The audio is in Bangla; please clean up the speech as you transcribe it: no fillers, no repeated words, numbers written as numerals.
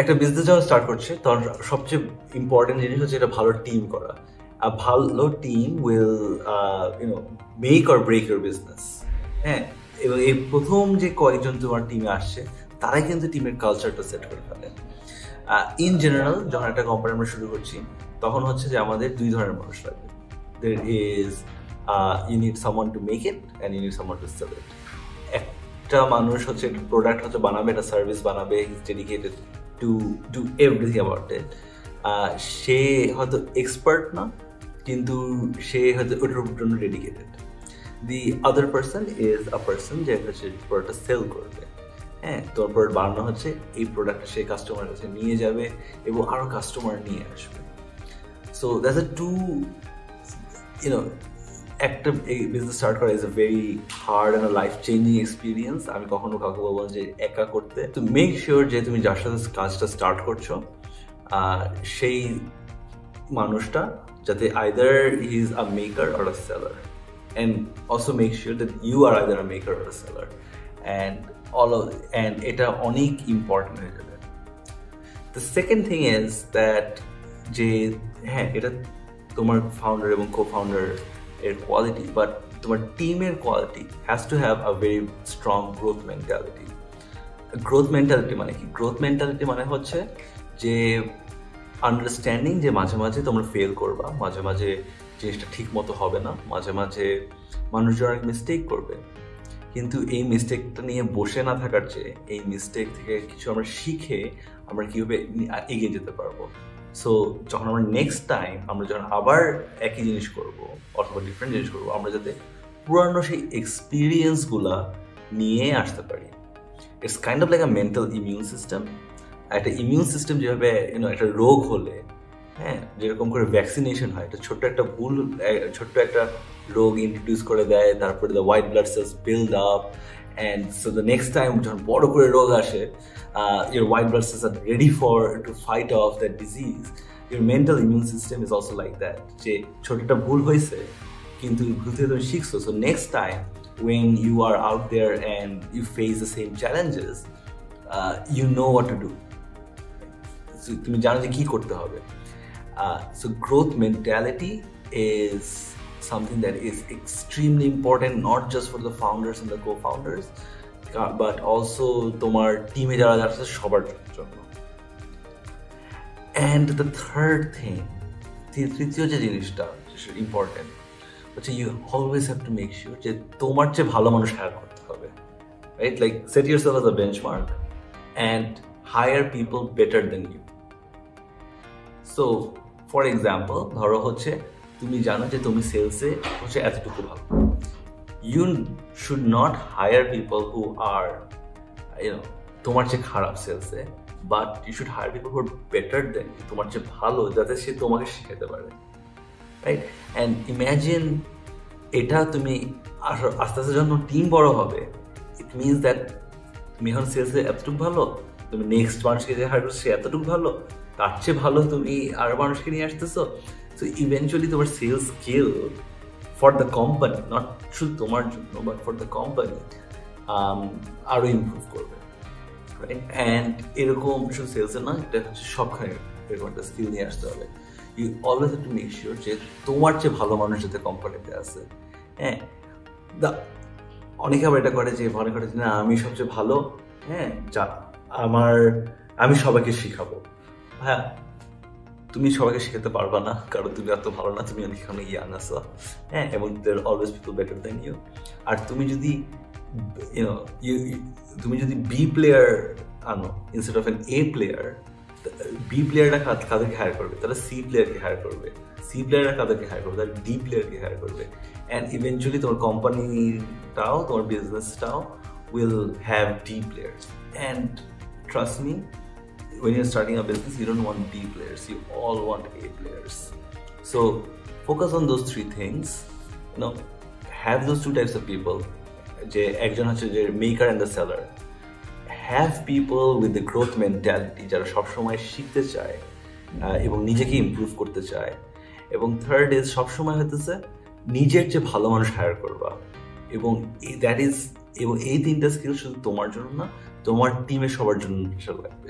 একটা বিজনেস যখন স্টার্ট করছে তখন সবচেয়ে ইম্পর্টেন্ট জিনিস হচ্ছে এটা ভালো টিম করা। A ভালো team will make or break your business. হ্যাঁ, এবং এই প্রথম যে কয়েকজন তোমার টিমে আসছে তারাই কিন্তু টিমের কালচারটা সেট করে ফেলে। ইন জেনারেল যখন একটা কোম্পানি আমরা শুরু করছি তখন হচ্ছে যে আমাদের দুই ধরনের মানুষ লাগবে। There is you need someone to make it and you need someone to sell it. একটা মানুষ হচ্ছে একটা প্রোডাক্ট হচ্ছে বানাবে, একটা সার্ভিস বানাবে, is dedicated to do everything about it. সে হয়তো এক্সপার্ট না, কিন্তু সে হয়তো ওটার জন্য dedicated. The other person is a person যে হচ্ছে প্রোডাক্টটা সেল করবে। হ্যাঁ, তোমার প্রোডাক্ট বানানো হচ্ছে, এই প্রোডাক্টটা সে কাস্টমারের কাছে নিয়ে যাবে এবং আরও কাস্টমার নিয়ে আসবে। সো দ্যাটস আ টু একটা বিজনেস স্টার্ট করা is a very hard and life changing experience. আমি কখনো কাউকে বলবো যে একা করতে। তো মেক শিওর যে তুমি যার সাথে কাজটা স্টার্ট করছো সেই মানুষটা যাতে either he is a maker or a seller, and also make sure that you are either a maker or a seller, and এটা অনেক ইম্পর্টেন্ট হয়ে যাবে। The second thing is that যে হ্যাঁ, এটা তোমার ফাউন্ডার এবং কো ফাউন্ডার এর কোয়ালিটি, বাট তোমার টিমের quality has to have a very strong growth mentality. Growth mentality মানে কি? গ্রোথ মেন্টালিটি মানে হচ্ছে যে আন্ডারস্ট্যান্ডিং যে মাঝে মাঝে তোমরা ফেল করবা, মাঝে মাঝে জিনিসটা ঠিক মতো হবে না, মাঝে মাঝে মানুষজন অনেক মিস্টেক করবে, কিন্তু এই মিস্টেকটা নিয়ে বসে না থাকার চেয়ে এই মিস্টেক থেকে কিছু আমরা শিখে আমরা কীভাবে এগিয়ে যেতে পারবো। সো যখন আমরা নেক্সট টাইম আমরা যখন আবার একই জিনিস করবো অথবা ডিফারেন্ট জিনিস করবো, আমরা যাতে পুরানো সেই এক্সপিরিয়েন্সগুলা নিয়ে আসতে পারি। It's kind of like a mental immune system. একটা ইমিউন সিস্টেম যেভাবে একটা রোগ হলে, হ্যাঁ, যেরকম করে ভ্যাকসিনেশন হয়, একটা ছোট্ট একটা রোগ ইন্ট্রোডিউস করে দেয়, তারপরে the white blood cells build up, and so the next time যখন বড় করে রোগ আসে, your white blood cells are ready to fight off that disease. Your mental immune system is also like that. যে ছোটটা ভুল হয়েছে কিন্তু ভুল থেকে তুমি শিখছো, so next time when you are out there and you face the same challenges, you know what to do. So তুমি জানো যে কি করতে হবে। So growth mentality is something that is extremely important, not just for the founders and the co-founders, but also তোমার টিমে যারা আছে সবার জন্য। And the third thing, তৃতীয় যে জিনিসটা ইম্পর্টেন্ট হচ্ছে, you always have to make sure যে তোমার চেয়ে ভালো মানুষ হায়ার করতে হবে, right? Like set yourself as a benchmark and hire people better than you. So for example, ধরো হচ্ছে তুমি জানো যে তুমি সেলসে হচ্ছে এতটুকু ভালো, you should not hire people who are তোমার চেয়ে খারাপ সেলসে, but you should hire people who are better than you, তোমার চেয়ে ভালো, যাতে সে তোমাকে শেখাতে পারে, রাইট? অ্যান্ড ইম্যাজিন এটা তুমি আস্তে আস্তে যখন টিম বড় হবে, ইট মিনস দ্যাট তুমি এখন সেলসে এতটুকু ভালো, তুমি নেক্সট মানুষকে যে হায়ার করছো সে এতটুকু ভালো, তার চেয়ে ভালো তুমি আরো মানুষকে নিয়ে আসতেছো। সো ইভেনচুয়ালি তোমার sales skill for the company, not শুধু তোমার জন্য বাট ফর দ্য কোম্পানি, আরও ইমপ্রুভ করবে, রাইট? অ্যান্ড এরকম শুধু সেলসে না, এটা হচ্ছে সবখানে এরকম একটা স্কিল নিয়ে আসতে হবে। You always have to make sure যে তোমার চেয়ে ভালো মানুষ যাতে কোম্পানিতে আছে। হ্যাঁ, অনেকে আবার এটা করে যে মনে করে যে না আমি সবচেয়ে ভালো, হ্যাঁ, যা আমি সবাইকে শিখাবো। হ্যাঁ, তুমি সবাইকে শেখাতে পারবা না, কারণ তুমি এত ভালো না, তুমি অনেক ইয়াং আছো, হ্যাঁ, এবং there always people better than you. আর তুমি যদি বি প্লেয়ার আনো instead of an A player, B প্লেয়াররা কাদেরকে হায়ার করবে? তারা সি প্লেয়ারকে হায়ার করবে, সি প্লেয়াররা কাদেরকে হায়ার করবে? তারা ডি প্লেয়ারকে হায়ার করবে। অ্যান্ড ইভেনচুয়ালি তোমার কোম্পানিটাও, তোমার বিজনেসটাও will have the players. And trust me, when you're starting a business, you don't want B players, you all want A players. So focus on those three things, have those two types of people, যে একজন হচ্ছে যে maker and the seller, have people with the growth mentality, যারা সবসময় শিখতে চায় এবং নিজেকে ইমপ্রুভ করতে চায়, এবং থার্ড ইজ সবসময় হতেছে নিজের চেয়ে ভালো মানুষ হায়ার করবা, এবং এই তিনটা স্কিল শুধু তোমার জন্য না, তোমার টিমের সবার জন্য লাগবে।